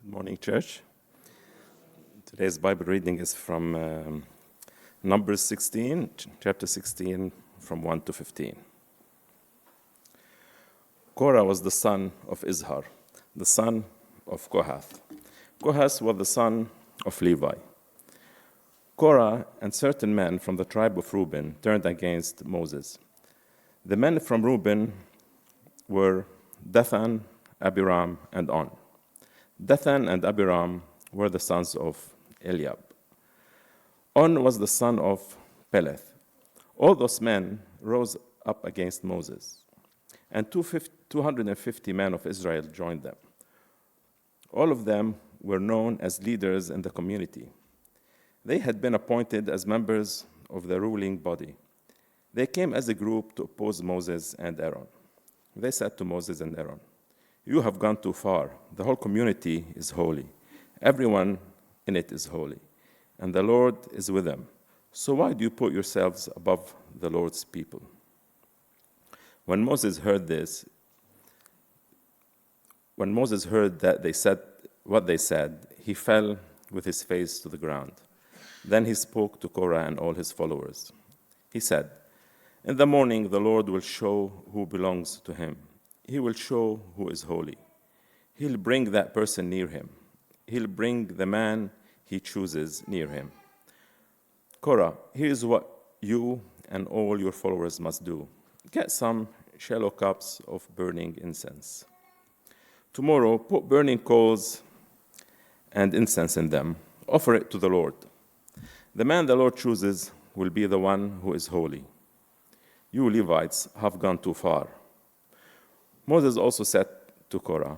Morning, church. Today's Bible reading is from Numbers 16, chapter 16, from 1 to 15. Korah was the son of Izhar, the son of Kohath. Kohath was the son of Levi. Korah and certain men from the tribe of Reuben turned against Moses. The men from Reuben were Dathan, Abiram, and On. Dathan and Abiram were the sons of Eliab. On was the son of Peleth. All those men rose up against Moses, and 250 men of Israel joined them. All of them were known as leaders in the community. They had been appointed as members of the ruling body. They came as a group to oppose Moses and Aaron. They said to Moses and Aaron, "You have gone too far. The whole community is holy. Everyone in it is holy, and the Lord is with them. So why do you put yourselves above the Lord's people?" When Moses heard that they said what they said, he fell with his face to the ground. Then he spoke to Korah and all his followers. He said, "In the morning the Lord will show who belongs to him. He will show who is holy. He'll bring that person near him. He'll bring the man he chooses near him. Korah, here's what you and all your followers must do. Get some shallow cups of burning incense. Tomorrow, put burning coals and incense in them. Offer it to the Lord. The man the Lord chooses will be the one who is holy. You Levites have gone too far." Moses also said to Korah,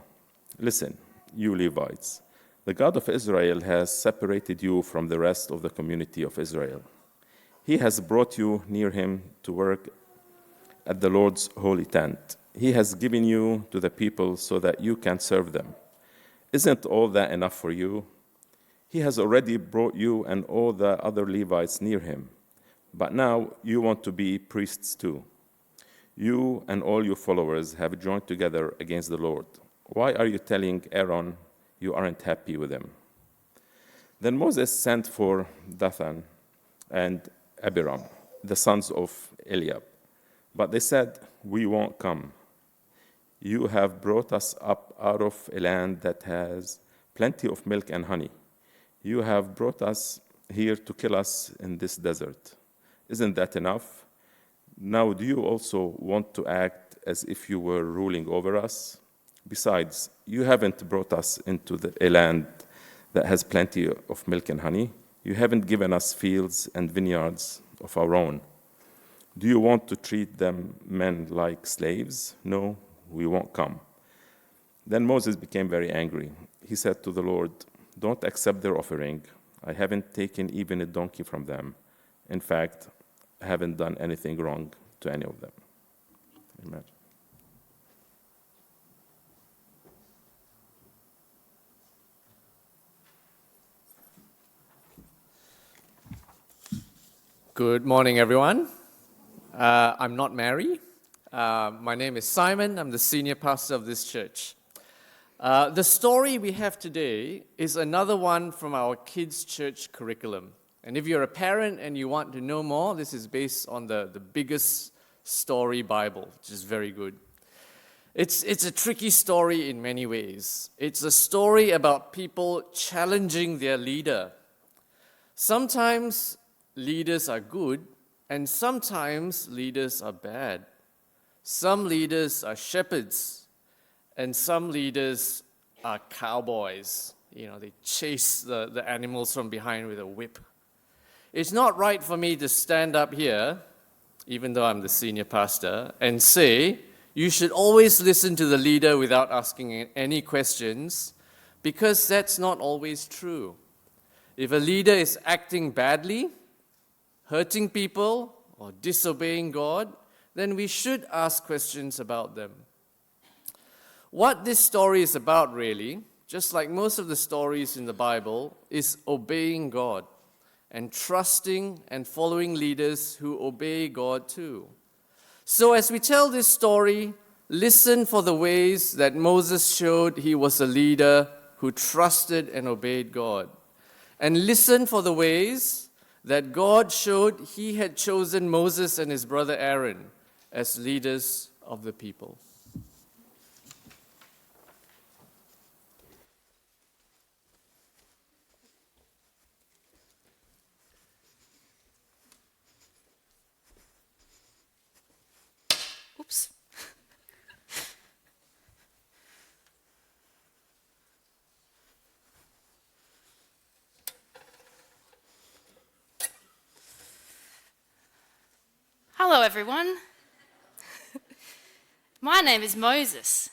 "Listen, you Levites, the God of Israel has separated you from the rest of the community of Israel. He has brought you near him to work at the Lord's holy tent. He has given you to the people so that you can serve them. Isn't all that enough for you? He has already brought you and all the other Levites near him, but now you want to be priests too. You and all your followers have joined together against the Lord. Why are you telling Aaron you aren't happy with him?" Then Moses sent for Dathan and Abiram, the sons of Eliab. But they said, "We won't come. You have brought us up out of a land that has plenty of milk and honey. You have brought us here to kill us in this desert. Isn't that enough? Now, do you also want to act as if you were ruling over us? Besides, you haven't brought us into a land that has plenty of milk and honey. You haven't given us fields and vineyards of our own. Do you want to treat them men like slaves? No, we won't come." Then Moses became very angry. He said to the Lord, "Don't accept their offering. I haven't taken even a donkey from them. In fact, I haven't done anything wrong to any of them." Amen. Good morning, everyone. I'm not Mary. My name is Simon. I'm the senior pastor of this church. The story we have today is another one from our kids' church curriculum. And if you're a parent and you want to know more, this is based on the biggest story Bible, which is very good. It's a tricky story in many ways. It's a story about people challenging their leader. Sometimes leaders are good, and sometimes leaders are bad. Some leaders are shepherds, and some leaders are cowboys. They chase the animals from behind with a whip. It's not right for me to stand up here, even though I'm the senior pastor, and say, you should always listen to the leader without asking any questions, because that's not always true. If a leader is acting badly, hurting people, or disobeying God, then we should ask questions about them. What this story is about, really, just like most of the stories in the Bible, is obeying God and trusting and following leaders who obey God too. So as we tell this story, listen for the ways that Moses showed he was a leader who trusted and obeyed God, and listened for the ways that God showed he had chosen Moses and his brother Aaron as leaders of the people. Oops. Hello, everyone. My name is Moses.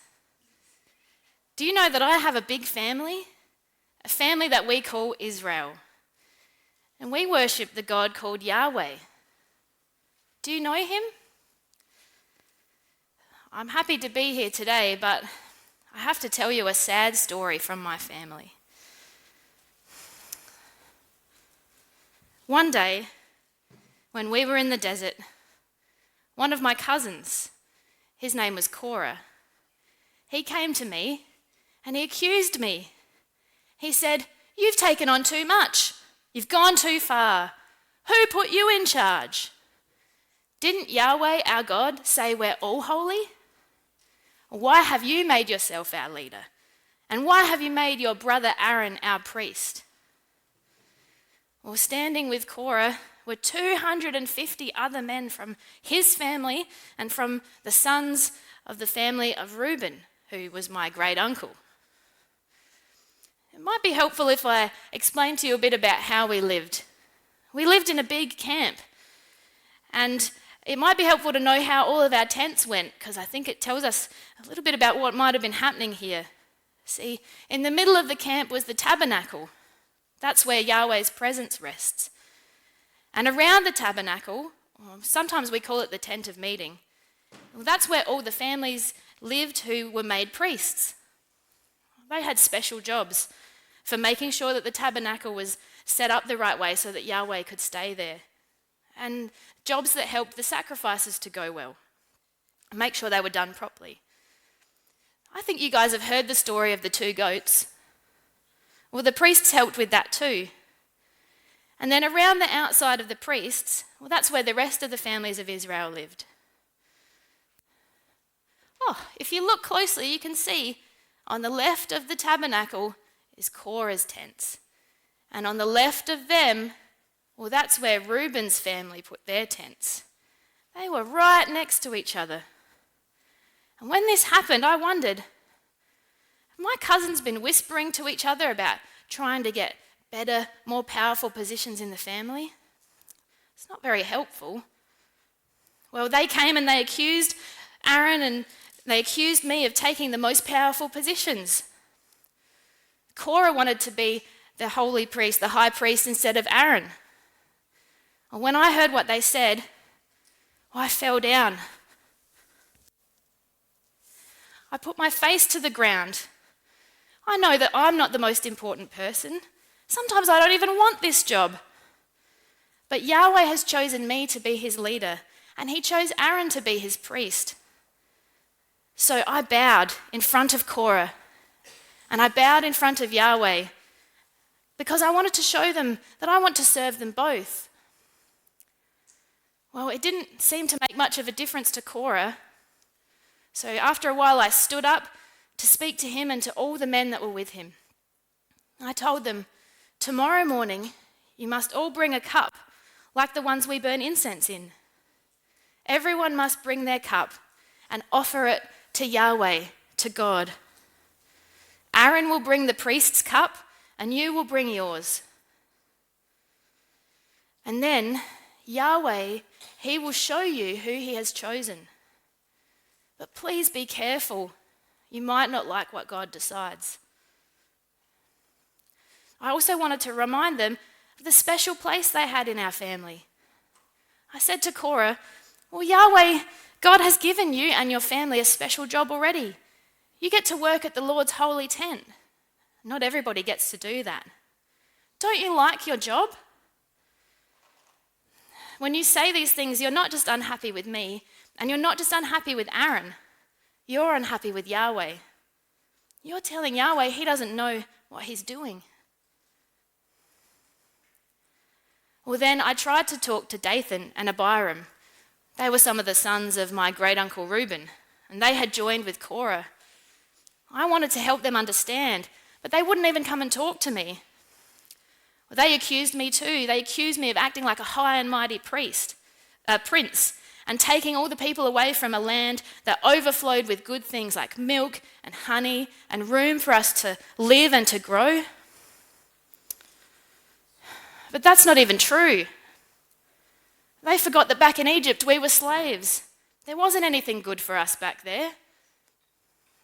Do you know that I have a big family? A family that we call Israel. And we worship the God called Yahweh. Do you know him? I'm happy to be here today, but I have to tell you a sad story from my family. One day, when we were in the desert, one of my cousins, his name was Korah, he came to me and he accused me. He said, "You've taken on too much. You've gone too far. Who put you in charge? Didn't Yahweh, our God, say we're all holy? Why have you made yourself our leader? And why have you made your brother Aaron our priest?" Well, standing with Korah were 250 other men from his family and from the sons of the family of Reuben, who was my great uncle. It might be helpful if I explain to you a bit about how we lived. We lived in a big camp, and it might be helpful to know how all of our tents went, because I think it tells us a little bit about what might have been happening here. See, in the middle of the camp was the tabernacle. That's where Yahweh's presence rests. And around the tabernacle, sometimes we call it the tent of meeting, well, that's where all the families lived who were made priests. They had special jobs for making sure that the tabernacle was set up the right way so that Yahweh could stay there, and jobs that helped the sacrifices to go well, make sure they were done properly. I think you guys have heard the story of the 2 goats. Well, the priests helped with that too. And then around the outside of the priests, well, that's where the rest of the families of Israel lived. Oh, if you look closely, you can see on the left of the tabernacle is Korah's tents. And on the left of them, well, that's where Reuben's family put their tents. They were right next to each other. And when this happened, I wondered, have my cousins been whispering to each other about trying to get better, more powerful positions in the family? It's not very helpful. Well, they came and they accused Aaron and they accused me of taking the most powerful positions. Korah wanted to be the holy priest, the high priest, instead of Aaron. Well, when I heard what they said, I fell down. I put my face to the ground. I know that I'm not the most important person. Sometimes I don't even want this job. But Yahweh has chosen me to be his leader, and he chose Aaron to be his priest. So I bowed in front of Korah, and I bowed in front of Yahweh, because I wanted to show them that I want to serve them both. Well, it didn't seem to make much of a difference to Korah. So after a while, I stood up to speak to him and to all the men that were with him. I told them, "Tomorrow morning, you must all bring a cup like the ones we burn incense in. Everyone must bring their cup and offer it to Yahweh, to God. Aaron will bring the priest's cup, and you will bring yours. And then Yahweh, he will show you who he has chosen. But please be careful. You might not like what God decides." I also wanted to remind them of the special place they had in our family. I said to Korah, "Well, Yahweh, God has given you and your family a special job already. You get to work at the Lord's holy tent. Not everybody gets to do that. Don't you like your job?" When you say these things, you're not just unhappy with me, and you're not just unhappy with Aaron. You're unhappy with Yahweh. You're telling Yahweh he doesn't know what he's doing. Well, then I tried to talk to Dathan and Abiram. They were some of the sons of my great-uncle Reuben, and they had joined with Korah. I wanted to help them understand, but they wouldn't even come and talk to me. Well, they accused me too. They accused me of acting like a high and mighty prince, and taking all the people away from a land that overflowed with good things like milk and honey and room for us to live and to grow. But that's not even true. They forgot that back in Egypt we were slaves. There wasn't anything good for us back there.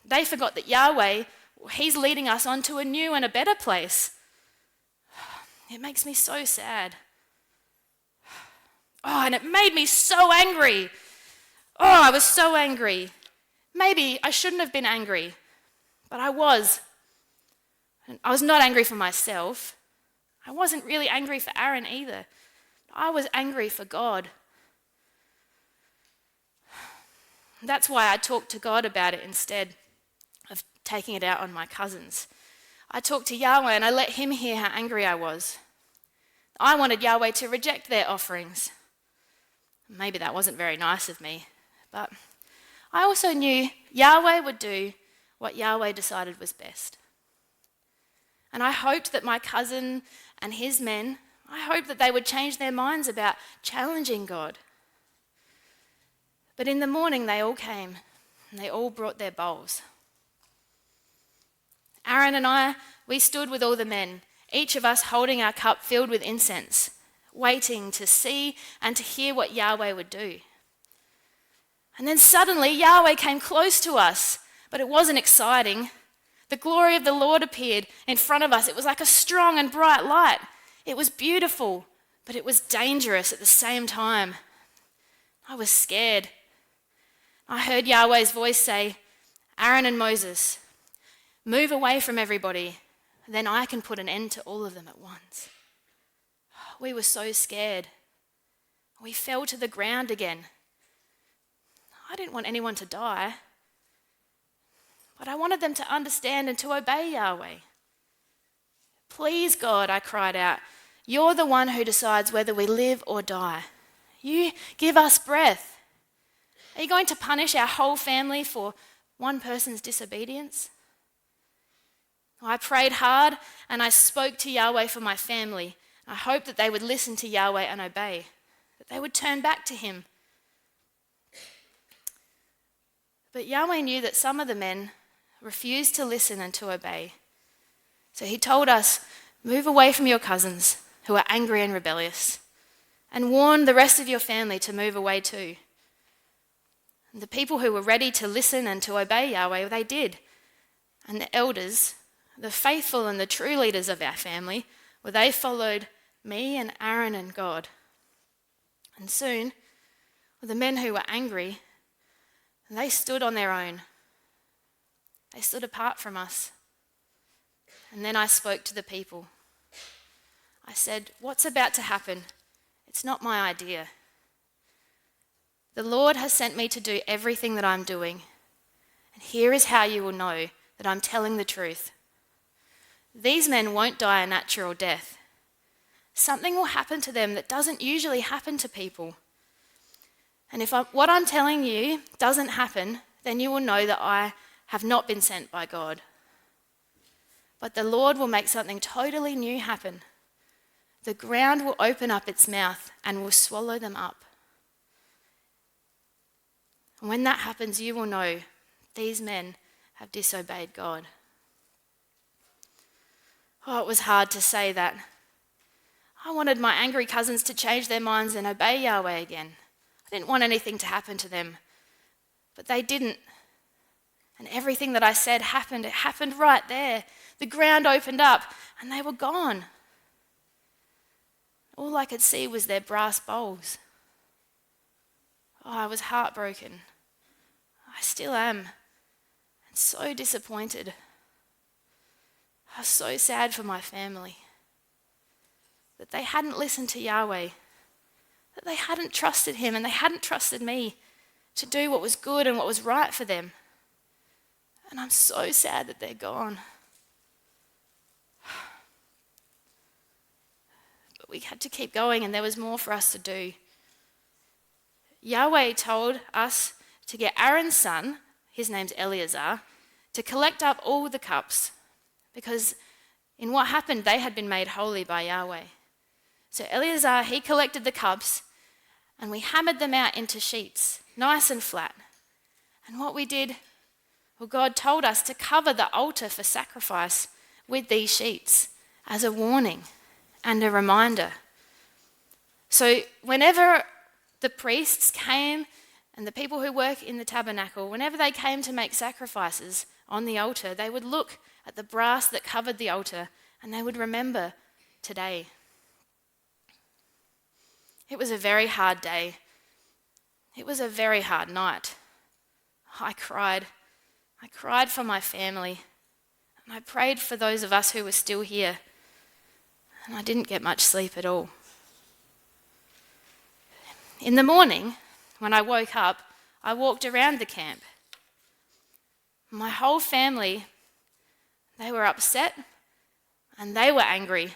They forgot that Yahweh, he's leading us on to a new and a better place. It makes me so sad. Oh, and it made me so angry. Oh, I was so angry. Maybe I shouldn't have been angry, but I was. And I was not angry for myself. I wasn't really angry for Aaron either. I was angry for God. That's why I talked to God about it instead of taking it out on my cousins. I talked to Yahweh and I let him hear how angry I was. I wanted Yahweh to reject their offerings. Maybe that wasn't very nice of me, but I also knew Yahweh would do what Yahweh decided was best. And I hoped that my cousin and his men, I hoped that they would change their minds about challenging God. But in the morning they all came and they all brought their bowls. Aaron and I, we stood with all the men, each of us holding our cup filled with incense, waiting to see and to hear what Yahweh would do. And then suddenly Yahweh came close to us, but it wasn't exciting. The glory of the Lord appeared in front of us. It was like a strong and bright light. It was beautiful, but it was dangerous at the same time. I was scared. I heard Yahweh's voice say, "Aaron and Moses, move away from everybody, then I can put an end to all of them at once." We were so scared. We fell to the ground again. I didn't want anyone to die, but I wanted them to understand and to obey Yahweh. "Please, God," I cried out, "you're the one who decides whether we live or die. You give us breath. Are you going to punish our whole family for one person's disobedience?" I prayed hard and I spoke to Yahweh for my family. I hoped that they would listen to Yahweh and obey, that they would turn back to him. But Yahweh knew that some of the men refused to listen and to obey. So he told us, "Move away from your cousins who are angry and rebellious, and warn the rest of your family to move away too." And the people who were ready to listen and to obey Yahweh, they did. And the elders, the faithful and the true leaders of our family, well, they followed me and Aaron and God. And soon, the men who were angry, they stood on their own. They stood apart from us. And then I spoke to the people. I said, "What's about to happen? It's not my idea. The Lord has sent me to do everything that I'm doing. And here is how you will know that I'm telling the truth. These men won't die a natural death. Something will happen to them that doesn't usually happen to people. And if what I'm telling you doesn't happen, then you will know that I have not been sent by God. But the Lord will make something totally new happen. The ground will open up its mouth and will swallow them up. And when that happens, you will know these men have disobeyed God." Oh, it was hard to say that. I wanted my angry cousins to change their minds and obey Yahweh again. I didn't want anything to happen to them, but they didn't. And everything that I said happened. It happened right there. The ground opened up and they were gone. All I could see was their brass bowls. Oh, I was heartbroken. I still am. And so disappointed. I was so sad for my family. That they hadn't listened to Yahweh. That they hadn't trusted him and they hadn't trusted me to do what was good and what was right for them. And I'm so sad that they're gone. we had to keep going and there was more for us to do. Yahweh told us to get Aaron's son, his name's Eleazar, to collect up all the cups, because in what happened, they had been made holy by Yahweh. So Eleazar, he collected the cups, and we hammered them out into sheets, nice and flat. And what we did, well, God told us to cover the altar for sacrifice with these sheets as a warning and a reminder. So whenever the priests came and the people who work in the tabernacle, whenever they came to make sacrifices on the altar, they would look at the brass that covered the altar and they would remember today. It was a very hard day. It was a very hard night. I cried. I cried for my family. And I prayed for those of us who were still here. And I didn't get much sleep at all. In the morning, when I woke up, I walked around the camp. My whole family, they were upset and they were angry.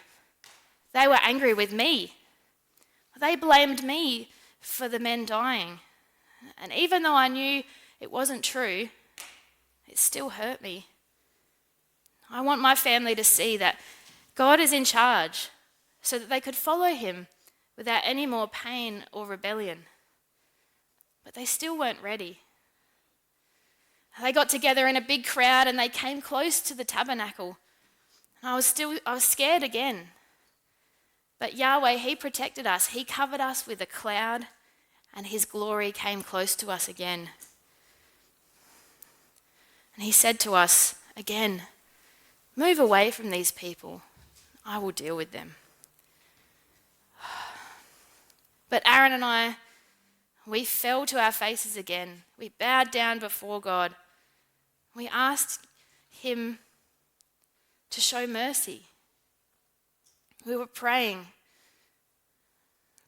They were angry with me. They blamed me for the men dying. And even though I knew it wasn't true, it still hurt me. I want my family to see that God is in charge so that they could follow him without any more pain or rebellion. But they still weren't ready. They got together in a big crowd and they came close to the tabernacle. And I was scared again. But Yahweh, he protected us. He covered us with a cloud and his glory came close to us again. And he said to us again, move away from these people. I will deal with them. But Aaron and I, we fell to our faces again. We bowed down before God. We asked him to show mercy. We were praying,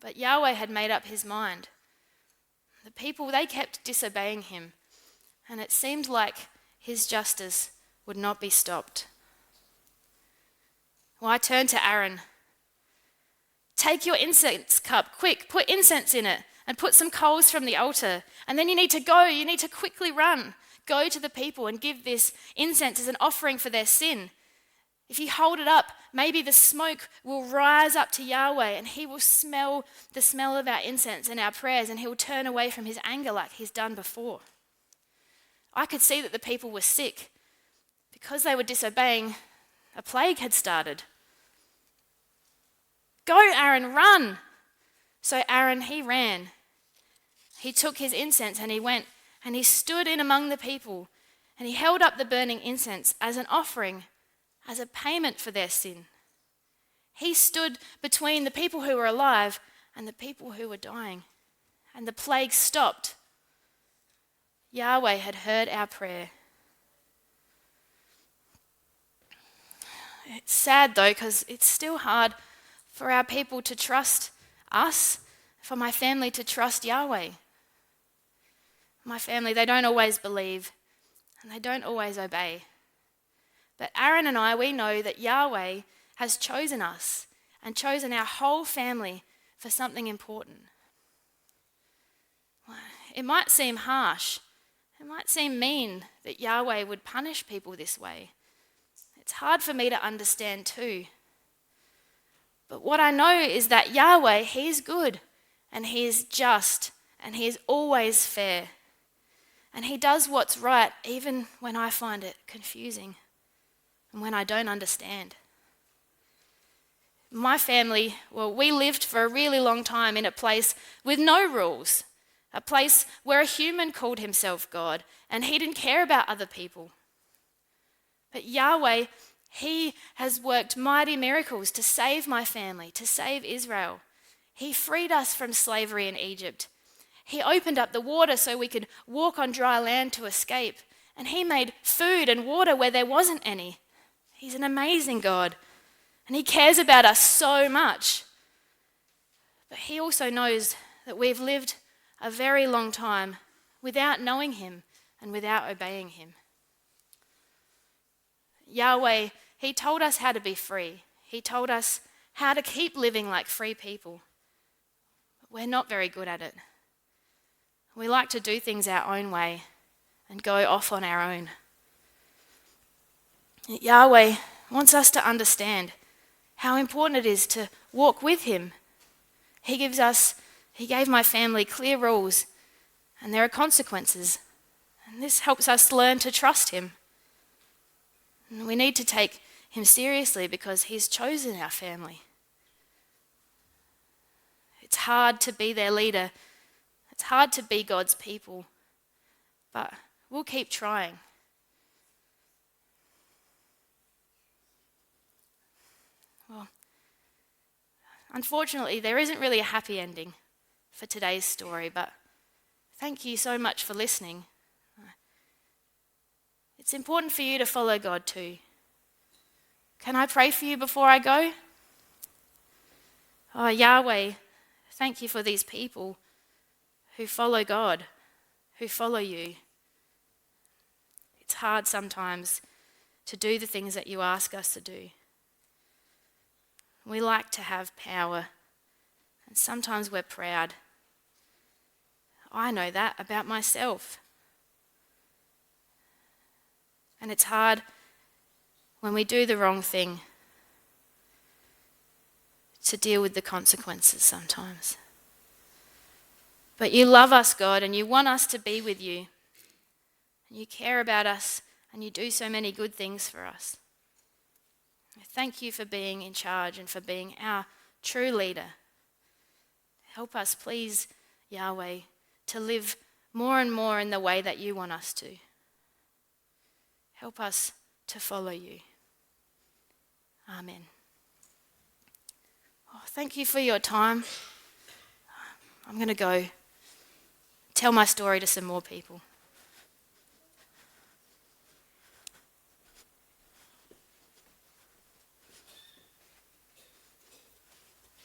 but Yahweh had made up his mind. The people, they kept disobeying him, and it seemed like his justice would not be stopped. Well, I turned to Aaron. Take your incense cup, quick, put incense in it, and put some coals from the altar. And then you need to quickly run. Go to the people and give this incense as an offering for their sin. If you hold it up, maybe the smoke will rise up to Yahweh and he will smell the smell of our incense and our prayers and he will turn away from his anger like he's done before. I could see that the people were sick. Because they were disobeying, a plague had started. Go, Aaron, run! So Aaron, he ran. He took his incense and he went and he stood in among the people and he held up the burning incense as an offering, as a payment for their sin. He stood between the people who were alive and the people who were dying. And the plague stopped. Yahweh had heard our prayer. It's sad though, because it's still hard for our people to trust us, for my family to trust Yahweh. My family, they don't always believe and they don't always obey. But Aaron and I, we know that Yahweh has chosen us and chosen our whole family for something important. It might seem harsh. It might seem mean that Yahweh would punish people this way. It's hard for me to understand too. But what I know is that Yahweh, he's good and he is just and he is always fair. And he does what's right even when I find it confusing and when I don't understand. My family, well, we lived for a really long time in a place with no rules, a place where a human called himself God and he didn't care about other people. But Yahweh, he has worked mighty miracles to save my family, to save Israel. He freed us from slavery in Egypt. He opened up the water so we could walk on dry land to escape. And he made food and water where there wasn't any. He's an amazing God. And he cares about us so much. But he also knows that we've lived a very long time without knowing him and without obeying him. Yahweh, he told us how to be free. He told us how to keep living like free people. But we're not very good at it. We like to do things our own way and go off on our own. Yahweh wants us to understand how important it is to walk with him. He gave my family clear rules, and there are consequences. And this helps us learn to trust him. And we need to take him seriously because he's chosen our family. It's hard to be their leader. It's hard to be God's people. But we'll keep trying. Well, unfortunately, there isn't really a happy ending for today's story, but thank you so much for listening. It's important for you to follow God too. Can I pray for you before I go? Oh, Yahweh, thank you for these people who follow God, who follow you. It's hard sometimes to do the things that you ask us to do. We like to have power, and sometimes we're proud. I know that about myself. And it's hard when we do the wrong thing to deal with the consequences sometimes. But you love us, God, and you want us to be with you. And you care about us, and you do so many good things for us. Thank you for being in charge and for being our true leader. Help us, please, Yahweh, to live more and more in the way that you want us to. Help us to follow you. Amen. Oh, thank you for your time. I'm going to go tell my story to some more people.